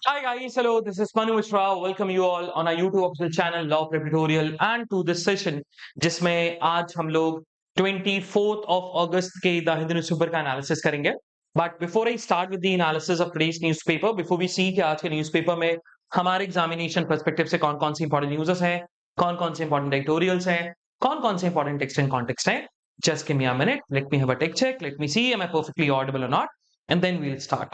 Hi guys, hello, this is Manu Mishra. Welcome you all on our YouTube official channel Law Prep Tutorial and to this session जिसमें आज हम लोग 24th of August के the Hindu newspaper का analysis करेंगे. But before I start with the analysis of today's newspaper, before we see कि आज के न्यूज़पेपर में हमारे एग्जामिनेशन पर्सपेक्टिव से कौन कौन सी इंपॉर्टेंट न्यूज़ेस हैं, कौन कौन से इंपॉर्टेंट एडिटोरियल्स हैं, कौन कौन से इंपॉर्टेंट टेक्स्ट एंड कॉन्टेक्स्ट हैं. Just give me a minute. Let me have a tech check. Let me see am I perfectly audible or not, and then we'll start.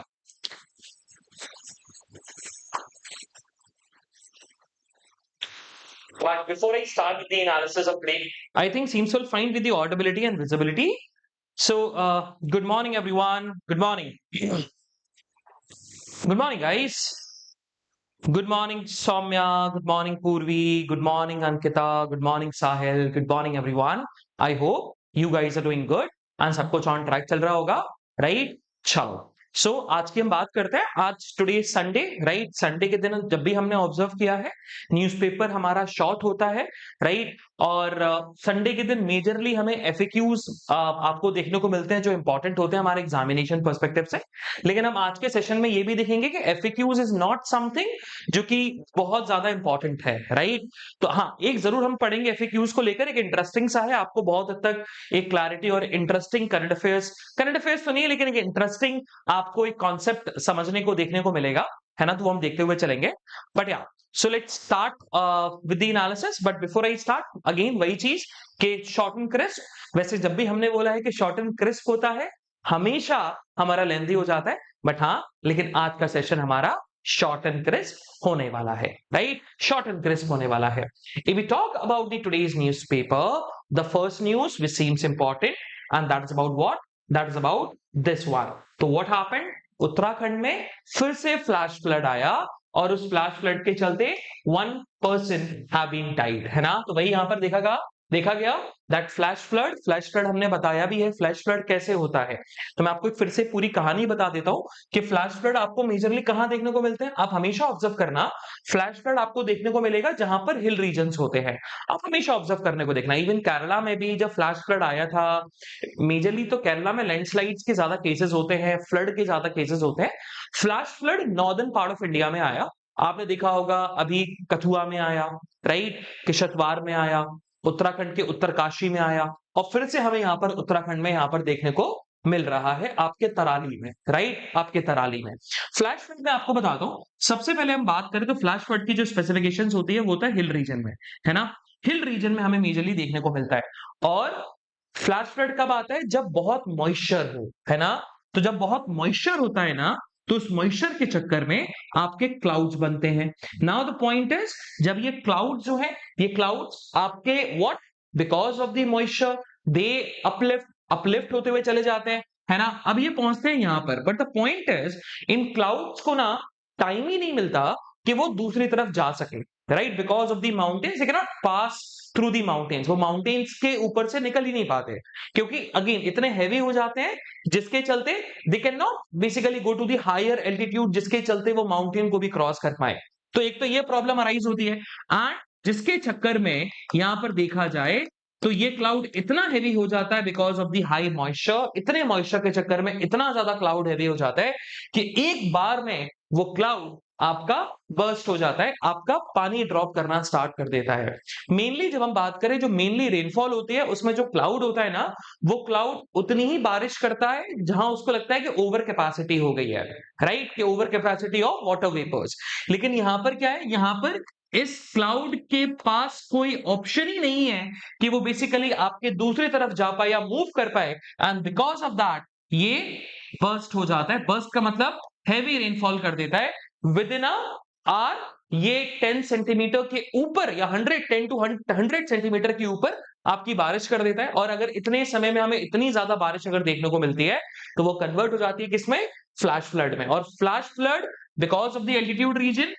But before I start with the analysis of today, I think seems all fine with the audibility and visibility. So, good morning, everyone. Good morning. Good morning, guys. Good morning, Soumya. Good morning, Purvi. Good morning, Ankita. Good morning, Sahil. Good morning, everyone. I hope you guys are doing good and सब कुछ on track चल रहा होगा, right? चलो. सो आज की हम बात करते हैं. आज टुडे संडे, राइट? संडे के दिन जब भी हमने ऑब्जर्व किया है न्यूज़पेपर हमारा शॉर्ट होता है, राइट? और संडे के दिन मेजरली हमें एफएक्यूज आपको देखने को मिलते हैं जो इंपॉर्टेंट होते हैं हमारे एग्जामिनेशन पर्सपेक्टिव से. लेकिन हम आज के सेशन में ये भी देखेंगे कि एफएक्यूज इज नॉट समथिंग जो कि बहुत ज्यादा इंपॉर्टेंट है, राइट? तो हाँ, एक जरूर हम पढ़ेंगे एफएक्यूज को लेकर, एक इंटरेस्टिंग सा है, आपको बहुत हद तक एक क्लैरिटी और इंटरेस्टिंग करंट अफेयर्स तो नहीं है लेकिन एक इंटरेस्टिंग आपको एक कॉन्सेप्ट समझने को देखने को मिलेगा, है ना? तो वो हम देखते हुए चलेंगे. बट या so let's start with the analysis. But before I start, again वही चीज कि शॉर्ट एंड क्रिस्प. वैसे जब भी हमने बोला है कि शॉर्ट एंड क्रिस्प होता है हमेशा हमारा लेंथी हो जाता है, बट हाँ, लेकिन आज का सेशन हमारा शॉर्ट एंड क्रिस्प होने वाला है, राइट? शॉर्ट एंड क्रिस्प होने वाला है. If we talk about the today's newspaper, the first news which seems important and that is about what? That is about this one. तो what happened? Uttarakhand में फिर से फ्लैश फ्लड आया और उस फ्लैश फ्लड के चलते 1 person have been died, है ना? तो वही यहां पर देखा गया दैट फ्लैश फ्लड हमने बताया भी है फ्लैश फ्लड कैसे होता है. तो मैं आपको फिर से पूरी कहानी बता देता हूं कि फ्लैश फ्लड आपको मेजरली कहां देखने को मिलते हैं. आप हमेशा ऑब्जर्व करना, फ्लैश फ्लड आपको देखने को मिलेगा जहां पर हिल रीजन्स होते हैं. आप हमेशा ऑब्जर्व करने को देखना. इवन केरला में भी जब फ्लैश फ्लड आया था, मेजरली तो केरला में लैंडस्लाइड्स के ज्यादा केसेस होते हैं, फ्लड के ज्यादा केसेस होते हैं. Flash flood northern part of India में आया. आपने देखा होगा अभी कठुआ में आया, राइट? किशतवाड़ में आया, उत्तराखंड के उत्तरकाशी में आया, और फिर से हमें यहाँ पर उत्तराखंड में यहाँ पर देखने को मिल रहा है आपके तराली में, राइट? आपके तराली में फ्लैश फ्लड में आपको बता दूं, सबसे पहले हम बात करें तो फ्लैश फ्लड की जो स्पेसिफिकेशंस होती है वो होता है हिल रीजन में, है ना? हिल रीजन में हमें मेजरली देखने को मिलता है. और फ्लैश फ्लड कब आता है? जब बहुत मॉइस्चर हो, है ना? तो जब बहुत मॉइस्चर होता है ना, तो उस मॉइस्चर के चक्कर में आपके क्लाउड्स बनते हैं. नाउ द पॉइंट इज, जब ये क्लाउड्स जो है, ये क्लाउड्स आपके what, because of the moisture they uplift होते हुए चले जाते हैं, है ना? अब ये पहुंचते हैं यहां पर. But the point is, in clouds को ना टाइम ही नहीं मिलता कि वो दूसरी तरफ जा सके, right? Because of the mountains they can not pass through the mountains. वो माउंटेन्स के ऊपर से निकल ही नहीं पाते क्योंकि अगेन इतने हैवी हो जाते हैं जिसके चलते they can not basically go to the higher altitude, जिसके चलते वो माउंटेन को भी क्रॉस कर पाए. तो एक तो ये प्रॉब्लम अराइज होती है. एंड जिसके चक्कर में यहां पर देखा जाए तो ये क्लाउड इतना हैवी हो जाता है because of the high moisture. इतने मॉइस्चर के चक्कर में इतना ज्यादा क्लाउड हैवी हो जाता है कि एक बार में वो क्लाउड आपका बर्स्ट हो जाता है, आपका पानी ड्रॉप करना स्टार्ट कर देता है. मेनली जब हम बात करें, जो मेनली रेनफॉल होती है उसमें जो क्लाउड होता है ना, वो क्लाउड उतनी ही बारिश करता है जहां उसको लगता है कि ओवर कैपेसिटी हो गई है, राइट? कि over capacity of water vapours. लेकिन यहां पर क्या है? यहां पर इस क्लाउड के पास कोई ऑप्शन ही नहीं है कि वो बेसिकली आपके दूसरी तरफ जा पाए या मूव कर पाए. एंड बिकॉज ऑफ दैट ये बर्स्ट हो जाता है. बर्स्ट का मतलब हैवी रेनफॉल कर देता है विद इन आर. ये 10 सेंटीमीटर के ऊपर या 110 टू 100 सेंटीमीटर के ऊपर आपकी बारिश कर देता है. और अगर इतने समय में हमें इतनी ज्यादा बारिश अगर देखने को मिलती है तो वो कन्वर्ट हो जाती है किसमें? फ्लैश फ्लड में. और flash flood because of the altitude reason,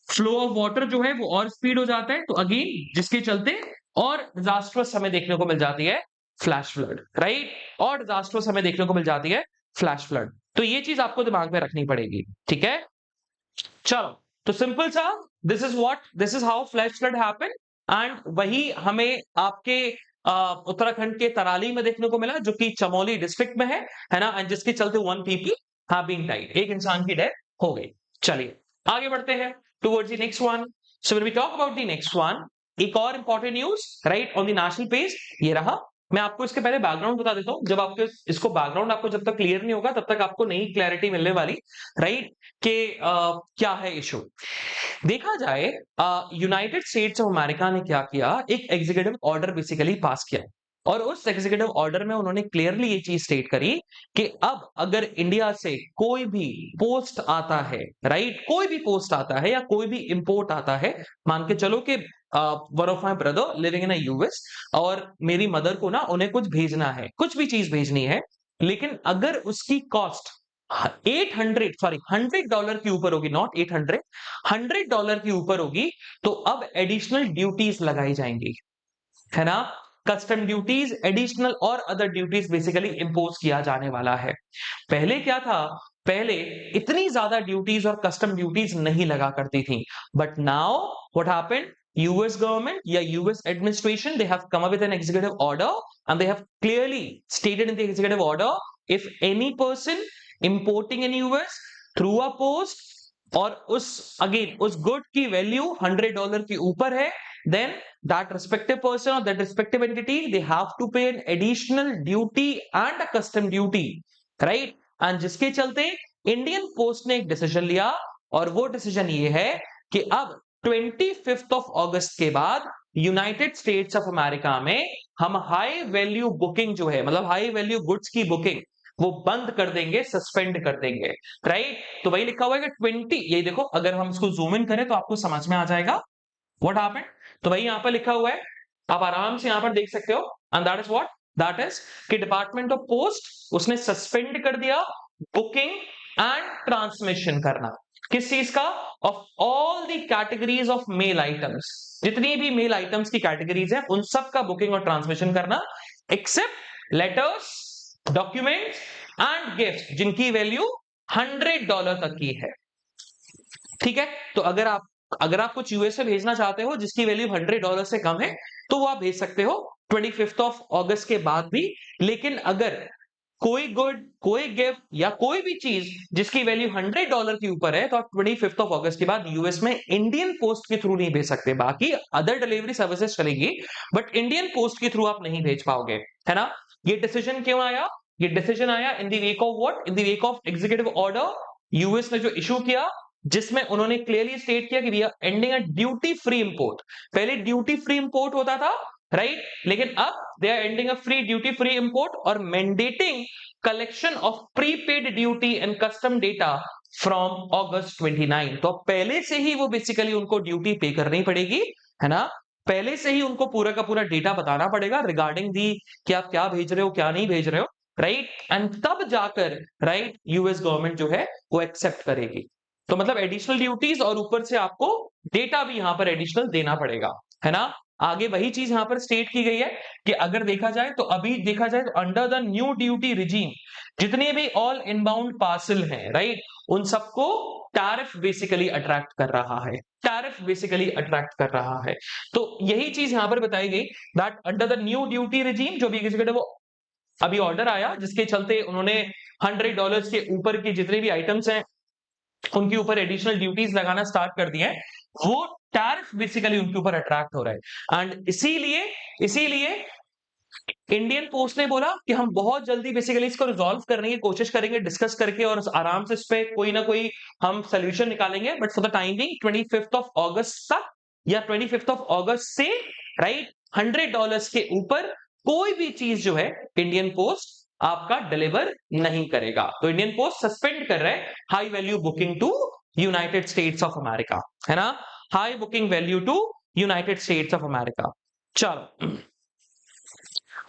flow of water जो है वो और स्पीड हो जाता है. तो अगेन जिसके चलते और डिजास्टरस हमें देखने को मिल जाती है फ्लैश फ्लड, राइट? और डिजास्टरस हमें देखने को मिल जाती है फ्लैश फ्लड. तो ये चीज आपको दिमाग में रखनी पड़ेगी, ठीक है? चलो, तो सिंपल सा, this is how flash flood happen. And वही हमें आपके उत्तराखंड के तराली में देखने को मिला जो कि चमोली डिस्ट्रिक्ट में है ना? एंड जिसके चलते 1 people have been died, एक इंसान की डेथ हो गई. चलिए, आगे बढ़ते हैं towards the next one. So when we talk about the next one, एक और important news right on the national page, ये रहा। मैं आपको इसके पहले बैकग्राउंड बता देता हूं, जब आपको इसको बैकग्राउंड आपको जब तक क्लियर नहीं होगा तब तक आपको नई क्लैरिटी मिलने वाली, राइट, कि क्या है इशू। देखा जाए, यूनाइटेड स्टेट्स ऑफ अमेरिका ने क्या किया, एक एग्जीक्यूटिव ऑर्डर बेसिकली पास किया, और उस एग्जीक्यूटिव ऑर्डर में उन्होंने क्लियरली ये चीज स्टेट करी कि अब अगर इंडिया से कोई भी पोस्ट आता है, राइट, कोई भी पोस्ट आता है या कोई भी इंपोर्ट आता है, मान के चलो कि one of my brother living in US और मेरी मदर को ना उन्हें कुछ भेजना है, कुछ भी चीज भेजनी है, लेकिन अगर उसकी कॉस्ट 800 सॉरी $100 के ऊपर होगी, नॉट 800, $100 के ऊपर होगी, तो अब एडिशनल ड्यूटीज लगाई जाएंगी, है ना। कस्टम ड्यूटीज, एडिशनल और अदर ड्यूटीज बेसिकली इंपोज किया जाने वाला है। पहले क्या था, पहले इतनी ज्यादा ड्यूटीज और कस्टम ड्यूटीज नहीं लगा करती थी, but now what happened, US government या US administration, they have come up with an executive order and they have clearly stated in the executive order, if any person importing in US through a post और उस good की value $100 के ऊपर है, then that respective person or that respective entity, they have to pay an additional duty and a custom duty, right? and जिसके चलते Indian post ने एक डिसीजन लिया, और वो डिसीजन ये है कि अब 25 अगस्त के बाद यूनाइटेड स्टेट्स ऑफ अमेरिका में हम हाई वैल्यू बुकिंग जो है, मतलब हाई वैल्यू गुड्स की बुकिंग, वो बंद कर देंगे, सस्पेंड कर देंगे, राइट। तो वही लिखा हुआ है कि 20, ये देखो अगर हम इसको जूम इन करें तो आपको समझ में आ जाएगा व्हाट हैपेंड। तो भाई यहां पर लिखा हुआ है, आप आराम से यहां पर देख सकते हो, and that is what, that is कि डिपार्टमेंट ऑफ पोस्ट उसने सस्पेंड कर दिया बुकिंग एंड ट्रांसमिशन करना, किस चीज का, of all the categories of male items, जितनी भी मेल आइटम्स की कैटेगरीज हैं उन सब का बुकिंग और ट्रांसमिशन करना, except letters, documents and gift जिनकी वैल्यू $100 तक की है, ठीक है। तो अगर आप कुछ यूएस में भेजना चाहते हो जिसकी वैल्यू $100 से कम है, तो वो आप भेज सकते हो 25 अगस्त के बाद भी। लेकिन अगर कोई गुड, कोई गिफ्ट या कोई भी चीज जिसकी वैल्यू $100 के ऊपर है, तो आप 25 अगस्त के बाद यूएस में इंडियन पोस्ट के थ्रू नहीं भेज सकते। बाकी अदर डिलीवरी सर्विसेज चलेगी, बट इंडियन पोस्ट के थ्रू आप नहीं भेज पाओगे, है ना। ये डिसीजन क्यों आया, ये डिसीजन आया in the wake of what, in the wake of executive order US ने जो इशू किया, जिसमें उन्होंने क्लियरली स्टेट किया कि we are ending a duty free import. पहले ड्यूटी फ्री इंपोर्ट होता था, राइट, लेकिन अब they are ending a free duty free import और mandating collection of prepaid duty and custom data from August 29। तो पहले से ही वो बेसिकली उनको ड्यूटी पे करनी पड़ेगी, है ना। पहले से ही उनको पूरा का पूरा डेटा बताना पड़ेगा रिगार्डिंग दी कि आप क्या भेज रहे हो, क्या नहीं भेज रहे हो, राइट, एंड तब जाकर, राइट, यूएस गवर्नमेंट जो है वो एक्सेप्ट करेगी। तो मतलब एडिशनल ड्यूटीज और ऊपर से आपको डेटा भी यहां पर एडिशनल देना पड़ेगा, है ना। आगे वही चीज यहां पर स्टेट की गई है कि अगर देखा जाए तो अभी देखा जाए तो under the new duty regime जितने भी ऑल इनबाउंड पार्सल हैं, राइट, उन सबको टैरिफ बेसिकली अट्रैक्ट कर रहा है, टैरिफ बेसिकली अट्रैक्ट कर रहा है। तो यही चीज यहां पर बताई गई that under the new duty regime, जो भी एग्जीक्यूटिव अभी ऑर्डर आया जिसके चलते उन्होंने $100 के ऊपर की जितने भी आइटम्स हैं उनके ऊपर एडिशनल ड्यूटीज लगाना स्टार्ट कर दिए हैं, वो टैरिफ बेसिकली उनके ऊपर अट्रैक्ट हो रहा है। एंड इसीलिए इंडियन पोस्ट ने बोला कि हम बहुत जल्दी बेसिकली इसको रिजॉल्व करने की कोशिश करेंगे, डिस्कस करके, और आराम से इस पे कोई ना कोई हम सोल्यूशन निकालेंगे। But for the time being 25 अगस्त तक या 25 अगस्त से, राइट, $100 के ऊपर कोई भी चीज जो है इंडियन पोस्ट आपका डिलीवर नहीं करेगा। तो इंडियन पोस्ट सस्पेंड कर रहे हैं high value booking to United States of America, है ना, high booking value to United States of America. चलो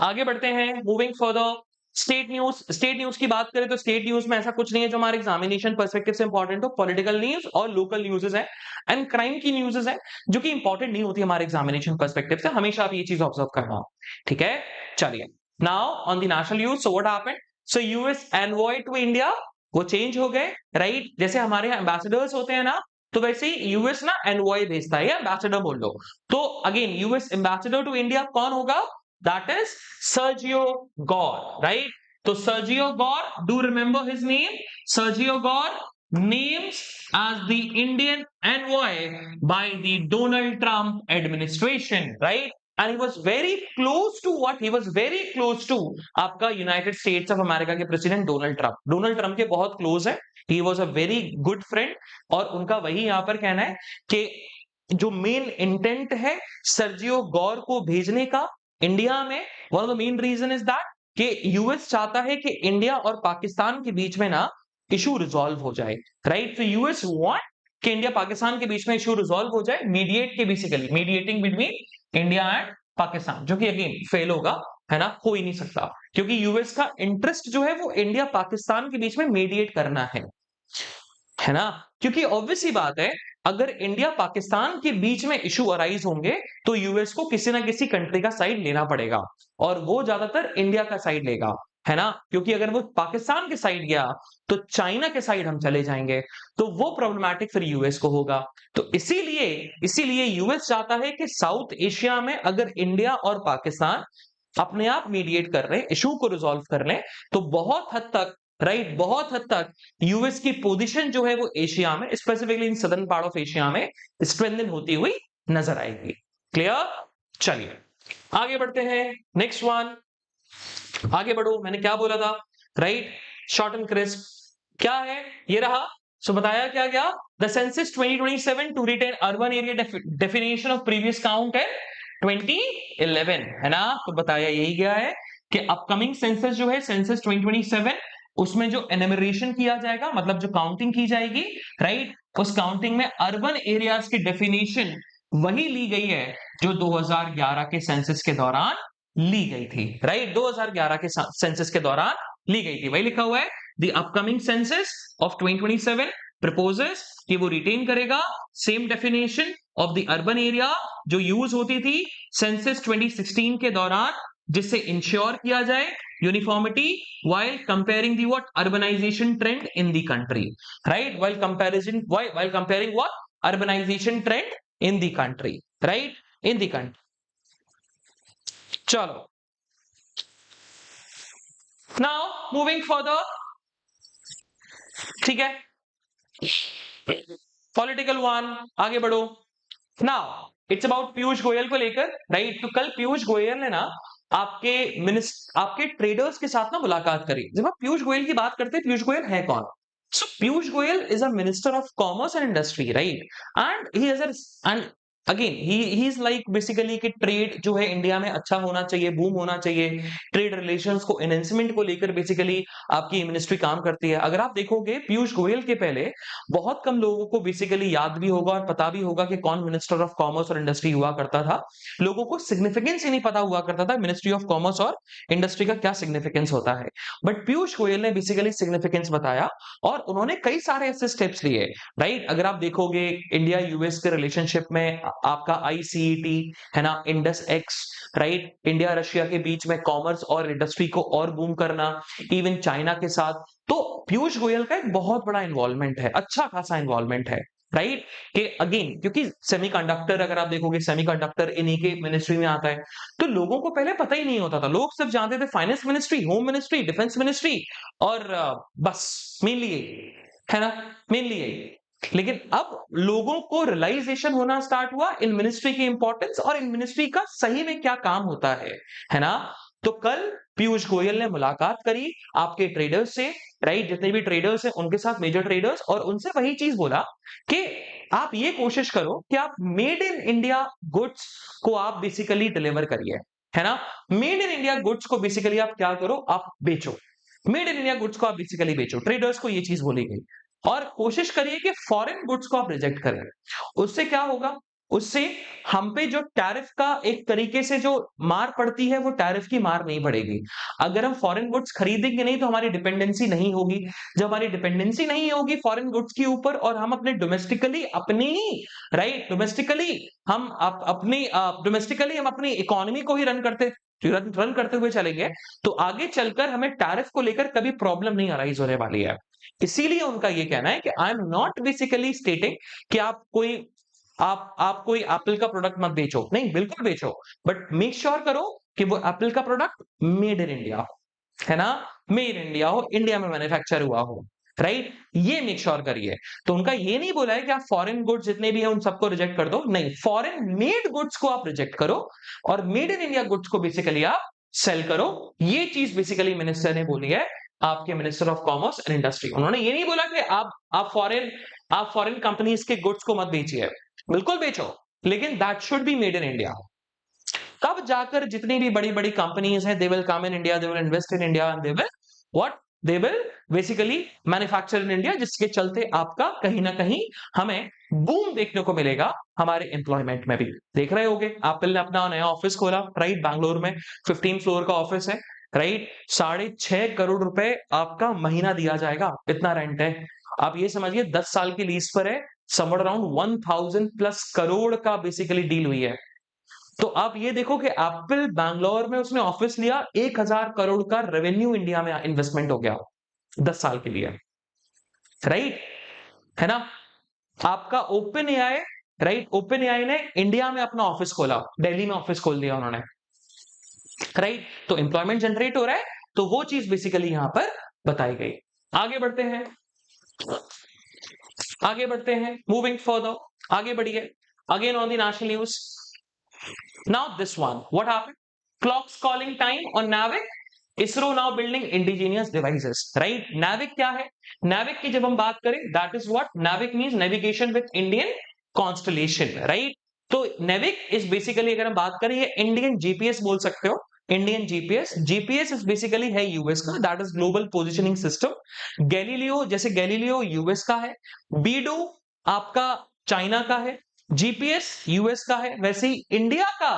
आगे बढ़ते हैं, मूविंग फर्दर। स्टेट न्यूज की बात करें तो स्टेट न्यूज में ऐसा कुछ नहीं है जो हमारे एग्जामिनेशन पर्सपेक्टिव से इंपॉर्टेंट हो। पॉलिटिकल न्यूज और लोकल न्यूज़ेस है एंड क्राइम की न्यूज़ेस है जो कि इंपॉर्टेंट नहीं होती हमारे एग्जामिनेशन पर्सपेक्टिव से। हमेशा आप ये चीज ऑब्जर्व करना, ठीक है। चलिए, now on the national news, so what happened, so US envoy to India वो चेंज हो गए, राइट। जैसे हमारे यहाँ एम्बेसडर्स होते हैं ना, तो वैसे ही यूएस ना एनवॉय भेजता है, या एम्बेसडर बोल लो। तो again US ambassador to India कौन होगा, that is Sergio Gore, right? तो Sergio Gore, do remember his name? Sergio Gore names as the Indian envoy by the Donald Trump administration, right? And he was very close to what? He was very close to आपका United States of America के president Donald Trump के बहुत close है। He was a very good friend. और उनका वही यहां पर कहना है कि जो मेन इंटेंट है सर्जियो गौर को भेजने का इंडिया में, one of the main reason is that कि यूएस चाहता है कि इंडिया और पाकिस्तान के बीच में ना इशू रिजॉल्व हो जाए, राइट? तो यूएस वांट कि इंडिया पाकिस्तान के बीच में इशू रिजॉल्व हो जाए, मीडिएट के basically mediating between India and Pakistan, जो कि अगेन फेल होगा, है ना, हो ही नहीं सकता, क्योंकि यूएस का इंटरेस्ट जो है वो इंडिया पाकिस्तान के बीच में मीडिएट करना है ना? क्योंकि ऑब्वियस सी बात है, अगर इंडिया पाकिस्तान के बीच में इशू अराइज होंगे तो यूएस को किसी ना किसी कंट्री का साइड लेना पड़ेगा, और वो ज्यादातर इंडिया का साइड लेगा, है ना? क्योंकि अगर वो पाकिस्तान के साइड गया तो चाइना के साइड हम चले जाएंगे, तो वो प्रॉब्लमैटिक फिर यूएस को होगा। तो इसीलिए यूएस चाहता है कि साउथ एशिया में अगर इंडिया और पाकिस्तान अपने आप मीडिएट कर रहे हैं, इशू को रिजॉल्व कर लें, तो बहुत हद तक, राइट, बहुत हद तक यूएस की पोजीशन जो है वो एशिया में, specifically in southern part of Asia में स्ट्रेंथन होती हुई नजर आएगी। क्लियर? चलिए आगे बढ़ते हैं, नेक्स्ट वन, आगे बढ़ो। मैंने क्या बोला था, राइट? शॉर्ट एंड क्रिस्प क्या है, ये रहा। सो बताया क्या क्या, the census 2027 to retain urban area definition of previous count है 2011, है ना? तो बताया यही गया है कि अपकमिंग सेंसस जो है, सेंसस 2027, उसमें जो एनुमरेशन किया जाएगा, मतलब जो काउंटिंग की जाएगी, राइट, उस काउंटिंग में अर्बन एरियाज की डेफिनेशन वही ली गई है जो 2011 के सेंसस के दौरान ली गई थी, राइट? 2011 के सेंसस के दौरान ली गई थी, वही लिखा हुआ है। The upcoming census of 2027 proposes कि वो रिटेन करेगा same definition of the urban area जो यूज होती थी सेंसस 2016 के दौरान, जिससे इंश्योर किया जाए uniformity while comparing the what urbanization trend in the country, right? While comparing what urbanization trend in the country, right? In the country. चलो, now moving further, ठीक है, पॉलिटिकल वन, आगे बढ़ो। Now it's about Piyush Goyal को लेकर, right? तो कल पीयूष गोयल ने ना आपके ट्रेडर्स के साथ ना मुलाकात करी। जब आप पीयूष गोयल की बात करते हैं, पीयूष गोयल है कौन? So Piyush Goyal is a minister of commerce and industry, right? And he is and again he is like basically कि ट्रेड जो है इंडिया में अच्छा होना चाहिए, बूम होना चाहिए, ट्रेड रिलेशंस को एनहेंसमेंट को लेकर बेसिकली आपकी मिनिस्ट्री काम करती है। अगर आप देखोगे पीयूष गोयल के पहले बहुत कम लोगों को बेसिकली याद भी होगा और पता भी होगा कि कौन मिनिस्टर ऑफ कॉमर्स और इंडस्ट्री हुआ करता था। लोगों को सिग्निफिकेंस ही नहीं पता हुआ करता था मिनिस्ट्री ऑफ कॉमर्स और इंडस्ट्री का क्या सिग्निफिकेंस होता है। बट पीयूष गोयल ने बेसिकली सिग्निफिकेंस बताया और उन्होंने कई सारे ऐसे स्टेप्स लिए, राइट? अगर आप देखोगे इंडिया यूएस के रिलेशनशिप में आपका आईसीईटी है ना, Indus x, right? India Russia के बीच में कॉमर्स और इंडस्ट्री को और बूम करना, इवन चाइना के साथ। तो पीयूष गोयल का एक बहुत बड़ा इन्वॉल्वमेंट है, अच्छा खासा इन्वॉल्वमेंट है, राइट? कि अगेन क्योंकि सेमीकंडक्टर, अगर आप देखोगे सेमीकंडक्टर इन्हीं के मिनिस्ट्री में आता है, तो लोगों को पहले पता ही नहीं होता था। लोग सिर्फ जानते थे finance ministry, home ministry, defence ministry और बस मेनली है ना, मेनली यही। लेकिन अब लोगों को रियलाइजेशन होना स्टार्ट हुआ इन मिनिस्ट्री की इंपॉर्टेंस और इन मिनिस्ट्री का सही में क्या काम होता है ना? तो कल पीयूष गोयल ने मुलाकात करी आपके ट्रेडर्स से, राइट? जितने भी ट्रेडर्स हैं उनके साथ, मेजर ट्रेडर्स, और उनसे वही चीज बोला कि आप ये कोशिश करो कि आप मेड इन इंडिया गुड्स को आप बेसिकली डिलीवर करिए, है ना? मेड इन इंडिया गुड्स को बेसिकली आप क्या करो, आप बेचो। मेड इन इंडिया गुड्स को आप बेसिकली बेचो, ट्रेडर्स को ये चीज बोली गई। और कोशिश करिए कि फॉरेन गुड्स को आप रिजेक्ट करें। उससे क्या होगा, उससे हम पे जो टैरिफ का एक तरीके से जो मार पड़ती है वो टैरिफ की मार नहीं पड़ेगी। अगर हम फॉरेन गुड्स खरीदेंगे नहीं तो हमारी डिपेंडेंसी नहीं होगी। जब हमारी डिपेंडेंसी नहीं होगी फॉरेन गुड्स के ऊपर और हम अपने डोमेस्टिकली अपनी, राइट, डोमेस्टिकली हम अपनी इकोनॉमी को ही रन करते हुए चलेंगे, तो आगे चलकर हमें टैरिफ को लेकर कभी प्रॉब्लम नहीं अराइज होने वाली है। इसीलिए उनका ये कहना है कि आई एम नॉट बेसिकली स्टेटिंग कि आप कोई एप्पल का प्रोडक्ट मत बेचो, नहीं, बिल्कुल बेचो, बट मेक श्योर करो कि वो एप्पल का प्रोडक्ट मेड इन इंडिया हो, है ना? मेड इन इंडिया हो, इंडिया में मैन्युफैक्चर हुआ हो, राइट, ये मेक श्योर करिए। तो उनका ये नहीं बोला है कि आप फॉरेन गुड्स जितने भी हैं उन सबको रिजेक्ट कर दो, नहीं, फॉरेन मेड गुड्स को आप रिजेक्ट करो और मेड इन इंडिया गुड्स को बेसिकली आप सेल करो। ये चीज बेसिकली मिनिस्टर ने बोली है, आपके minister of commerce and industry. उन्होंने ये नहीं बोला कि आप फॉरेन कंपनीज के गुड्स को मत बेचिए, बिल्कुल बेचो, लेकिन that should be made in India. तब जाकर जितनी भी बड़ी बड़ी कंपनीज हैं, they will come in India, they will invest in India and they will what, they will basically manufacture in India, जिसके चलते आपका कहीं ना कहीं हमें बूम देखने को मिलेगा हमारे एम्प्लॉयमेंट में भी। देख रहे होगे, एप्पल ने अपना नया ऑफिस खोला, राइट, बैंगलोर में 15 फ्लोर का ऑफिस है, राइट, 6.5 करोड़ रुपए आपका महीना दिया जाएगा, इतना रेंट है। आप ये समझिए 10 साल की लीज पर है, समवेयर अराउंड 1000+ करोड़ का बेसिकली डील हुई है। तो आप ये देखो कि एप्पल बैंगलोर में उसने ऑफिस लिया, 1000 करोड़ का रेवेन्यू इंडिया में इन्वेस्टमेंट हो गया 10 साल के लिए, राइट, है ना। आपका open AI, right, open AI ने इंडिया में अपना ऑफिस खोला, दिल्ली में ऑफिस खोल दिया उन्होंने, राइट। तो एम्प्लॉयमेंट जनरेट हो रहा है, तो वो चीज बेसिकली यहां पर बताई गई। आगे बढ़ते हैं, आगे बढ़ते हैं, मूविंग फर्दर, आगे बढ़िए। Again on the national news, now this one, what happened? Clocks calling time on NavIC. ISRO now building indigenous devices, right? NavIC क्या है? NavIC की जब हम बात करें, that is what NavIC means, navigation with Indian constellation, right? तो NavIC is basically, अगर हम बात करें, ये इंडियन जीपीएस बोल सकते हो, Indian GPS. GPS is basically है यूएस का, that is global positioning system. Galileo, जैसे गैलीलियो यूएस का है, बीडू आपका चाइना का है, जीपीएस यूएस का है, वैसे ही इंडिया का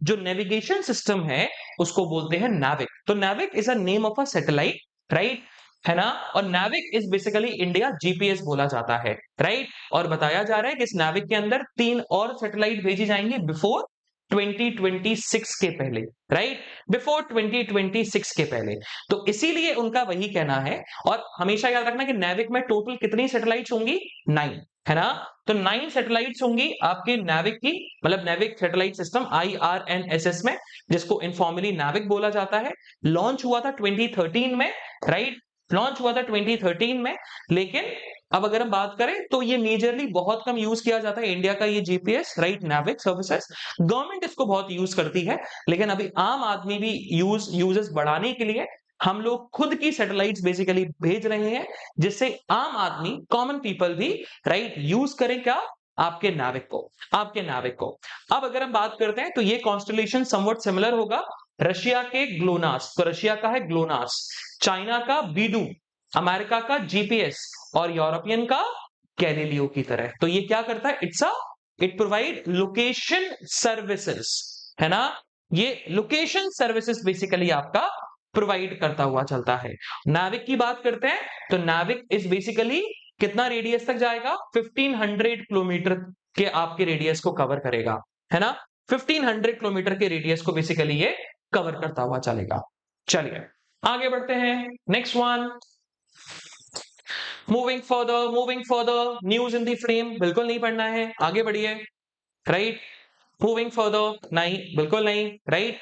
जो नेविगेशन सिस्टम है उसको बोलते हैं नाविक। तो नाविक is a name of a satellite, right, है ना। और नाविक इज बेसिकली इंडिया जीपीएस बोला जाता है, राइट। और बताया जा रहा है कि इस नाविक के अंदर 3 और सैटेलाइट भेजी जाएंगी बिफोर 2026 के पहले, राइट, बिफोर 2026 के पहले। तो इसीलिए उनका वही कहना है। और हमेशा याद रखना कि नाविक में टोटल कितनी सैटेलाइट्स होंगी, 9, है ना। तो 9 सैटेलाइट्स होंगी आपके नाविक की, मतलब नाविक सैटेलाइट सिस्टम IRNSS में, जिसको इनफॉर्मली नाविक बोला जाता है। लॉन्च हुआ था 2013 में, राइट, लॉन्च हुआ था 2013 में। लेकिन अब अगर हम बात करें तो ये मेजरली बहुत कम यूज किया जाता है इंडिया का ये जीपीएस, राइट, नाविक सर्विसेज। गवर्नमेंट इसको बहुत यूज करती है, लेकिन अभी आम आदमी भी यूजेस बढ़ाने के लिए हम लोग खुद की सैटेलाइट्स बेसिकली भेज रहे हैं, जिससे आम आदमी, कॉमन पीपल भी, राइट, यूज करें क्या, आपके नाविक को, आपके नाविक को। अब अगर हम बात करते हैं तो ये कॉन्स्टलेशन समवट सिमिलर होगा रशिया के ग्लोनास, तो रशिया का है ग्लोनास, चाइना का बीडू, अमेरिका का जीपीएस और यूरोपियन का गैलीलियो की तरह। तो ये क्या करता है, इट प्रोवाइड लोकेशन सर्विसेज, है ना। ये लोकेशन सर्विसेज बेसिकली आपका प्रोवाइड करता हुआ चलता है। नाविक की बात करते हैं तो नाविक इज बेसिकली कितना रेडियस तक जाएगा, 1500 किलोमीटर के आपके रेडियस को कवर करेगा, है ना। 1500 किलोमीटर के रेडियस को बेसिकली ये कवर करता हुआ चलेगा। चलिए आगे बढ़ते हैं, next one, moving further, news in the frame, बिल्कुल नहीं पढ़ना है, आगे बढ़िए, राइट। मूविंग फर्दर, नहीं, बिल्कुल नहीं, राइट।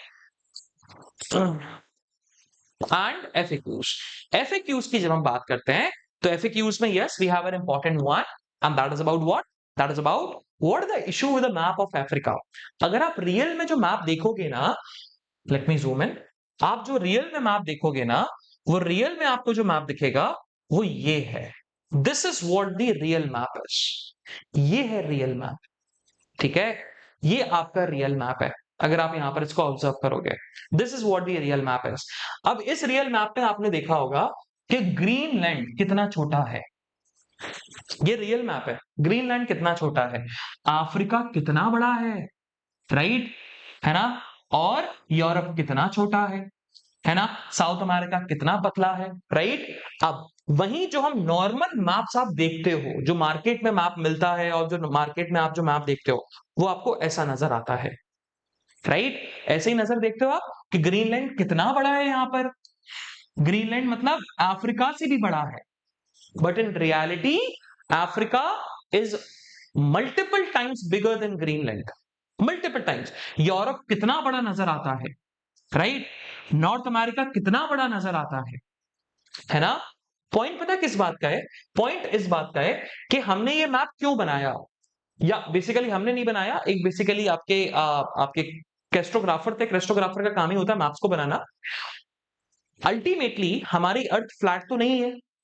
एंड FAQs की जब हम बात करते हैं तो FAQs में yes we have an important one, and that is about what, that is about what is the issue with the map of Africa. अगर आप रियल में जो मैप देखोगे ना, लेट मी जूम इन, आप जो रियल में मैप देखोगे ना, वो रियल में आपको जो मैप दिखेगा वो ये है, this is what the real map is, ये है रियल मैप, ठीक है, ये आपका रियल मैप है। अगर आप यहां पर इसको ऑब्जर्व करोगे, this is what the real map is. अब इस रियल मैप में आपने देखा होगा कि ग्रीनलैंड कितना छोटा है, ये रियल मैप है, ग्रीनलैंड कितना छोटा है, अफ्रीका कितना बड़ा है, राइट, है ना, और यूरोप कितना छोटा है ना, साउथ अमेरिका कितना पतला है, राइट। अब वहीं जो हम नॉर्मल मैप्स आप देखते हो, जो मार्केट में मैप मिलता है और जो मार्केट में आप जो मैप देखते हो वो आपको ऐसा नजर आता है, राइट, ऐसे ही नजर देखते हो आप कि ग्रीनलैंड कितना बड़ा है, यहां पर ग्रीनलैंड मतलब अफ्रीका से भी बड़ा है, but in reality Africa is multiple times bigger than Greenland, multiple times. Europe कितना बड़ा नजर आता है, राइट, नॉर्थ अमेरिका कितना बड़ा नजर आता है ना। पॉइंट पता किस बात का है? पॉइंट इस बात का है कि हमने ये मैप क्यों बनाया, या बेसिकली हमने नहीं बनाया, एक बेसिकली आपके क्रेस्टोग्राफर थे, क्रेस्टोग्राफर का काम ही होता है मैप्स को बनाना। अल्टीमेटली हमारी अर्थ फ्लैट तो नहीं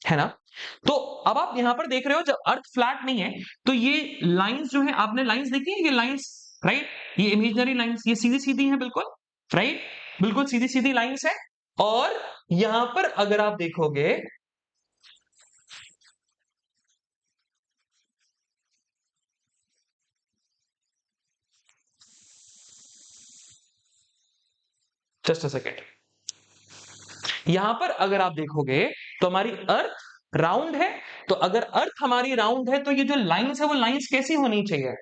है ना? तो अब आप यहां पर देख रहे हो जब अर्थ फ्लैट नहीं है तो ये लाइंस जो है, आपने लाइंस देखी है, ये लाइंस, राइट, ये इमेजिनरी लाइंस, ये सीधी सीधी है बिल्कुल, राइट, बिल्कुल सीधी सीधी लाइंस है। और यहां पर अगर आप देखोगे, जस्ट अ सेकेंड, यहां पर अगर आप देखोगे तो हमारी अर्थ राउंड है। तो अगर अर्थ हमारी राउंड है तो ये जो लाइंस है वो लाइंस कैसी होनी चाहिए?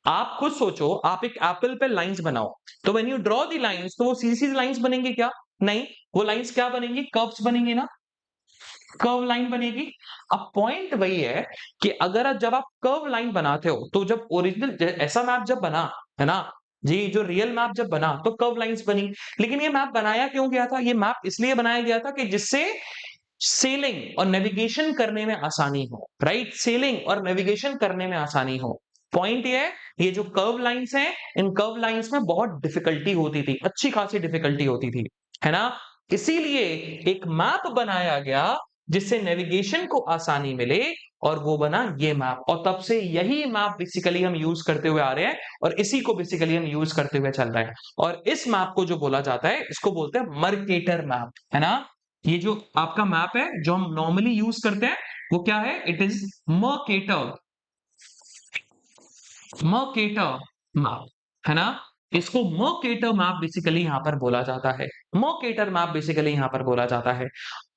आप खुद सोचो, आप एक एप्पल पे लाइंस बनाओ, तो when you draw the lines तो वो सीधी सीधी लाइंस बनेंगी क्या? नहीं, वो लाइंस क्या बनेंगी? कर्व्स बनेंगी ना, कर्व लाइन बनेगी। अब पॉइंट वही है कि अगर जब आप कर्व लाइन बनाते हो तो जब ओरिजिनल ऐसा मैप जब बना है ना जी, जो रियल मैप जब बना तो कर्व लाइंस बनी। लेकिन ये मैप बनाया क्यों गया था? ये मैप इसलिए बनाया गया था कि जिससे सेलिंग और नेविगेशन करने में आसानी हो, राइट, सेलिंग और नेविगेशन करने में आसानी हो। पॉइंट ये है, ये जो कर्व लाइंस हैं, इन कर्व लाइंस में बहुत डिफिकल्टी होती थी, अच्छी खासी डिफिकल्टी होती थी, है ना? इसीलिए एक मैप बनाया गया जिससे नेविगेशन को आसानी मिले, और वो बना ये मैप। और तब से यही मैप बेसिकली हम यूज करते हुए आ रहे हैं, और इसी को बेसिकली हम यूज करते हुए चल रहे हैं। और इस मैप को जो बोला जाता है, इसको बोलते हैं मर्केटर मैप, है ना? ये जो आपका मैप है जो हम नॉर्मली यूज करते हैं वो क्या है? It is Mercator, Mercator map, है ना? इसको मर्केटर मैप बेसिकली यहां पर बोला जाता है, मर्केटर मैप बेसिकली यहां पर बोला जाता है।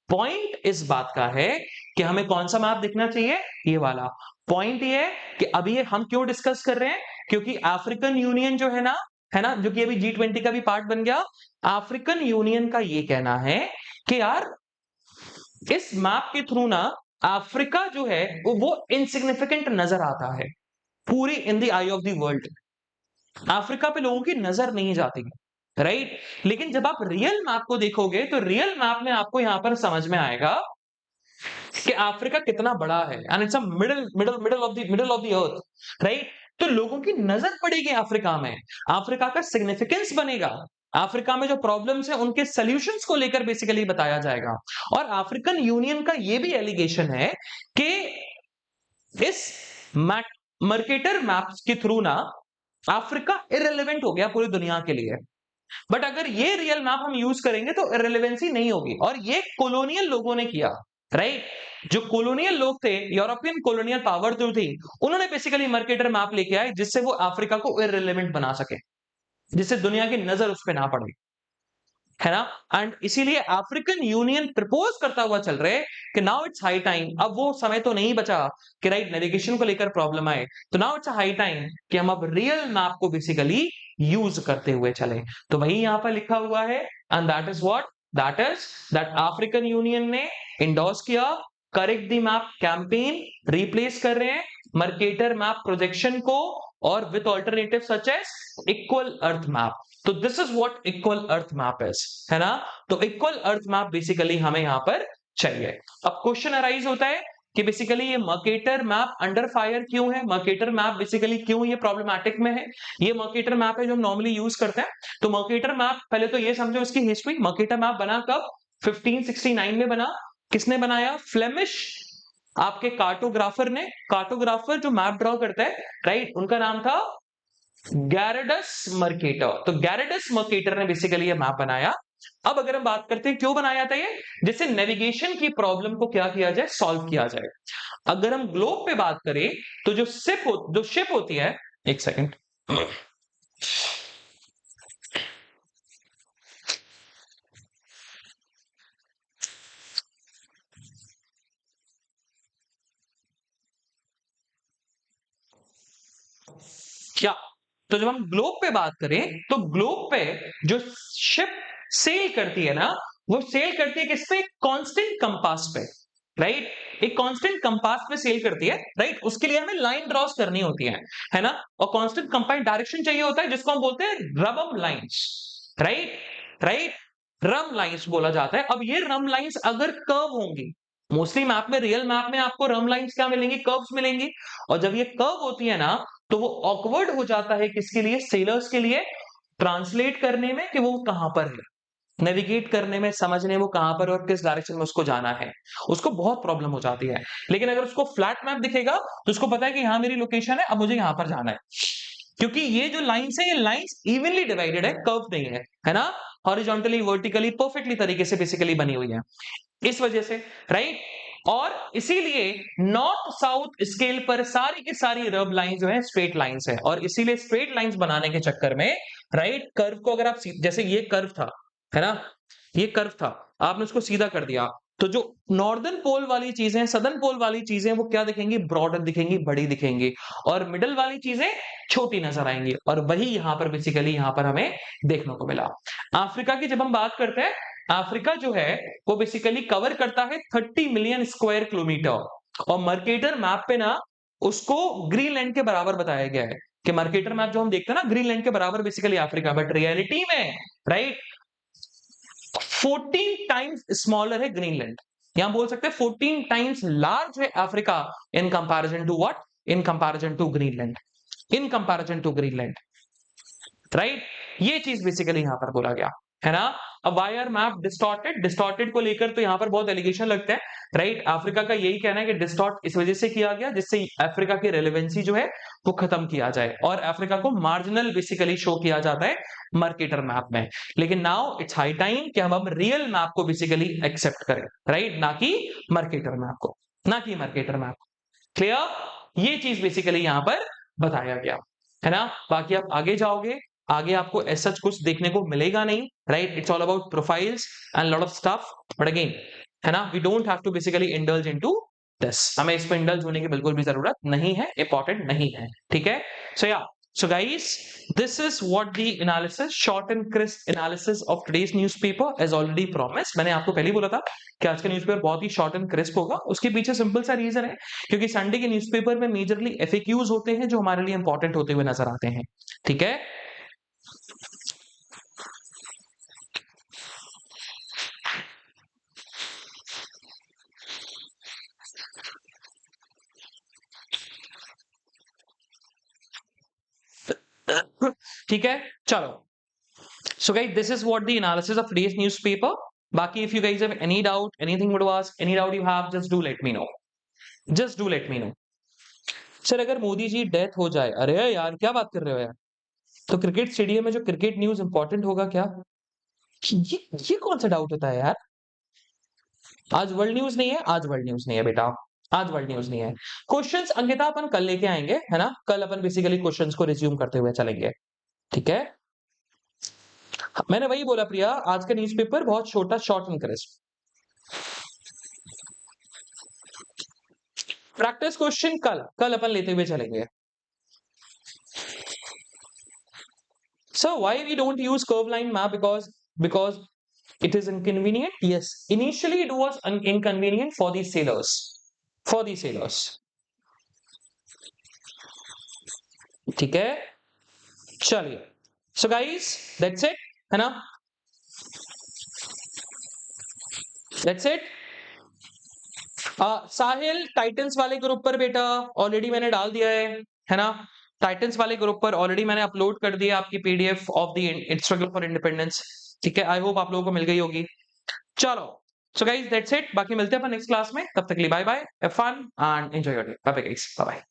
पॉइंट इस बात का है कि हमें कौन सा मैप दिखना चाहिए? ये वाला। पॉइंट ये है कि अभी ये हम क्यों डिस्कस कर रहे हैं? क्योंकि अफ्रीकन यूनियन जो है ना, जो कि अभी G20 का भी पार्ट बन गया, अफ्रीकन यूनियन का ये कहना है कि यार इस मैप के थ्रू ना अफ्रीका जो है वो इनसिग्निफिकेंट नजर आता है पूरी in the I of the world. Africa पे लोगों की नजर नहीं जाती, राइट? लेकिन जब आप रियल मैप को देखोगे तो रियल मैप में आपको यहां पर समझ में आएगा कि अफ्रीका कितना बड़ा है, and it's a middle middle middle of the earth, right? तो लोगों की नजर पड़ेगी अफ्रीका में, अफ्रीका का सिग्निफिकेंस बनेगा, अफ्रीका में जो प्रॉब्लम्स हैं उनके सॉल्यूशंस को लेकर बेसिकली बताया जाएगा। और अफ्रीकन यूनियन का ये भी एलिगेशन है कि इस मर्केटर मैप्स के थ्रू ना अफ्रीका इररिलेवेंट हो गया पूरी दुनिया के लिए। बट अगर ये रियल मैप हम यूज करेंगे तो इररिलेवेंसी नहीं होगी, और ये कॉलोनियल लोगों ने किया, राइट? जो कॉलोनियल लोग थे, यूरोपियन कॉलोनियल पावर जो थी, उन्होंने बेसिकली मर्केटर मैप लेके आए जिससे वो अफ्रीका को इररिलेवेंट बना सके, जिससे दुनिया की नजर उस पर ना पड़े, है ना? एंड इसीलिए अफ्रीकन यूनियन प्रपोज करता हुआ चल रहे कि नाउ इट्स हाई टाइम, अब वो समय तो नहीं बचा कि राइट नेविगेशन को लेकर प्रॉब्लम आए, तो नाउ इट्स हाई टाइम कि हम अब रियल मैप को बेसिकली यूज करते हुए चले। तो वही यहां पर लिखा हुआ है, and that is what, that is that African Union ने इंडोर्स किया correct the map campaign, replace कर रहे हैं मर्केटर मैप प्रोजेक्शन को और with alternative such as equal earth map. तो this is what equal earth map is, है ना? तो इक्वल अर्थ मैप बेसिकली हमें यहां पर चाहिए। अब क्वेश्चन अराइज होता है कि बेसिकली ये मर्केटर मैप अंडर फायर क्यों है? मर्केटर मैप बेसिकली क्यों ये प्रॉब्लमैटिक में है? ये मर्केटर मैप है जो हम नॉर्मली यूज करते हैं। तो मर्केटर मैप, पहले तो ये समझो इसकी हिस्ट्री। मर्केटर मैप बना कब? 1569 में बना। किसने बनाया? फ्लेमिश आपके कार्टोग्राफर ने। कार्टोग्राफर जो मैप ड्रॉ करता है, राइट, उनका नाम था गैरेडस मर्केटर। तो गैरेडस मर्केटर ने बेसिकली ये मैप बनाया। अब अगर हम बात करते हैं क्यों बनाया था ये, जिससे नेविगेशन की प्रॉब्लम को क्या किया जाए, सॉल्व किया जाए। अगर हम ग्लोब पे बात करें तो जो शिप होती है, एक सेकंड, क्या, तो जब हम ग्लोब पे बात करें तो ग्लोब पे जो शिप सेल करती है ना, वो सेल करती है किस पे? कांस्टेंट कंपास पे, राइट? एक कांस्टेंट कंपास पे सेल करती है, राइट? उसके लिए हमें लाइन ड्रॉस करनी होती है ना? और कांस्टेंट कंपास डायरेक्शन चाहिए होता है जिसको हम बोलते हैं रबम लाइंस, राइट? राइट, रम लाइंस बोला जाता है। अब ये रम लाइंस अगर कर्व होंगी, मोस्टली मैप में, रियल मैप में आपको रम लाइंस क्या मिलेंगी, कर्व्स मिलेंगी। और जब ये कर्व होती है ना, तो वो ऑकवर्ड हो जाता है किसके लिए, सेलर्स के लिए, ट्रांसलेट करने में कि वो कहां पर है, नेविगेट करने में, समझने वो कहां पर और किस डायरेक्शन में उसको जाना है, उसको बहुत प्रॉब्लम हो जाती है। लेकिन अगर उसको फ्लैट मैप दिखेगा तो उसको पता है कि यहां मेरी लोकेशन है, अब मुझे यहां पर जाना है, क्योंकि ये जो लाइंस है, ये लाइंस इवनली डिवाइडेड है, कर्व नहीं है ना, हॉरिजॉन्टली वर्टिकली परफेक्टली तरीके से बेसिकली बनी हुई है, इस वजह से, राइट। और इसीलिए नॉर्थ साउथ स्केल पर सारी की सारी रब लाइन जो है स्ट्रेट लाइंस है, और इसीलिए स्ट्रेट लाइंस बनाने के चक्कर में, राइट, कर्व को अगर आप जैसे ये कर्व था, है ना, ये कर्व था, आपने उसको सीधा कर दिया, तो जो नॉर्दर्न पोल वाली चीजें, सदर्न पोल वाली चीजें, वो क्या दिखेंगी, ब्रॉडर दिखेंगी, बड़ी दिखेंगी, और मिडल वाली चीजें छोटी नजर आएंगी। और वही यहां पर बेसिकली यहां पर हमें देखने को मिला। अफ्रीका की जब हम बात करते हैं, अफ्रीका जो है वो बेसिकली कवर करता है 30 मिलियन स्क्वायर किलोमीटर, और मर्केटर मैप पे ना उसको ग्रीनलैंड के बराबर बताया गया है, कि मर्केटर मैप जो हम देखते हैं ना, ग्रीनलैंड के बराबर बेसिकली अफ्रीका, बट रियलिटी में, राइट, 14 टाइम्स स्मॉलर है ग्रीनलैंड। यहां बोल सकते हैं 14 टाइम्स लार्ज है Africa in comparison to what, in comparison to Greenland, in comparison to Greenland, right. ये चीज बेसिकली यहां पर बोला गया है ना। अब why are map distorted, distorted को लेकर तो यहां पर बहुत एलिगेशन लगते हैं, राइट। अफ्रीका का यही कहना है कि डिस्टॉर्ट इस वजह से किया गया जिससे अफ्रीका की रेलेवेंसी जो है वो खत्म किया जाए, और अफ्रीका को मार्जिनल बेसिकली शो किया जाता है मर्केटर मैप में। लेकिन नाउ इट्स हाई टाइम कि हम अब रियल मैप को बेसिकली एक्सेप्ट करें, राइट, ना कि मर्केटर मैप को, ना कि मर्केटर मैप। क्लियर, ये चीज बेसिकली यहां पर बताया गया है ना। बाकी आप आगे जाओगे, आगे आपको ऐसा कुछ देखने को मिलेगा नहीं, right. It's all about profiles and lot of stuff, but again, है ना, we don't have to basically indulge into this, हमें इस पर इंडल्ज होने की बिल्कुल भी जरूरत नहीं है, इंपॉर्टेंट नहीं है, ठीक है। सो या, so guys, this is what the analysis, short and crisp analysis of today's newspaper, as already promised। मैंने आपको पहले ही बोला था कि आज का न्यूज़पेपर बहुत ही शॉर्ट एंड क्रिस्प होगा। उसके पीछे सिंपल सा रीजन है, क्योंकि संडे के न्यूज़पेपर में मेजरली एफएक्यूज होते हैं जो हमारे लिए इंपॉर्टेंट होते हुए नजर आते हैं, ठीक है। ठीक है, चलो। So guys, this is what the analysis of today's newspaper. बाकी if you guys have any doubt, anything to ask, any doubt you have, just do let me know. Just do let me know. Sir अगर Modi ji death हो जाए, अरे यार क्या बात कर रहे हो यार, तो क्रिकेट स्टेडियम में जो क्रिकेट न्यूज इंपॉर्टेंट होगा क्या, ये कौन सा डाउट होता है यार। आज वर्ल्ड न्यूज नहीं है, आज वर्ल्ड न्यूज नहीं है बेटा, आज वर्ल्ड न्यूज नहीं है। क्वेश्चंस अंकिता अपन कल लेके आएंगे, है ना, कल अपन बेसिकली क्वेश्चंस को रिज्यूम करते हुए चलेंगे, ठीक है। मैंने वही बोला प्रिया, आज का न्यूज़पेपर बहुत छोटा, short and crisp. Practice question कल कल अपन लेते हुए चलेंगे। So why we don't use curve line map? Because it is inconvenient. Yes, initially it was inconvenient for the sailors. For the sailors. ठीक है, चलिए। So guys, that's it, है ना? That's it. साहिल टाइटन्स वाले group पर बेटा already मैंने डाल दिया है ना। टाइटन्स वाले ग्रुप पर ऑलरेडी मैंने अपलोड कर दिया आपकी PDF of the struggle for independence, ठीक है। आई होप आप लोगों को मिल गई होगी। चलो, सो गाइस दैट्स इट, बाकी मिलते हैं अपन नेक्स्ट क्लास में, तब तक के लिए bye bye, have fun and enjoy your day, bye bye guys, bye bye.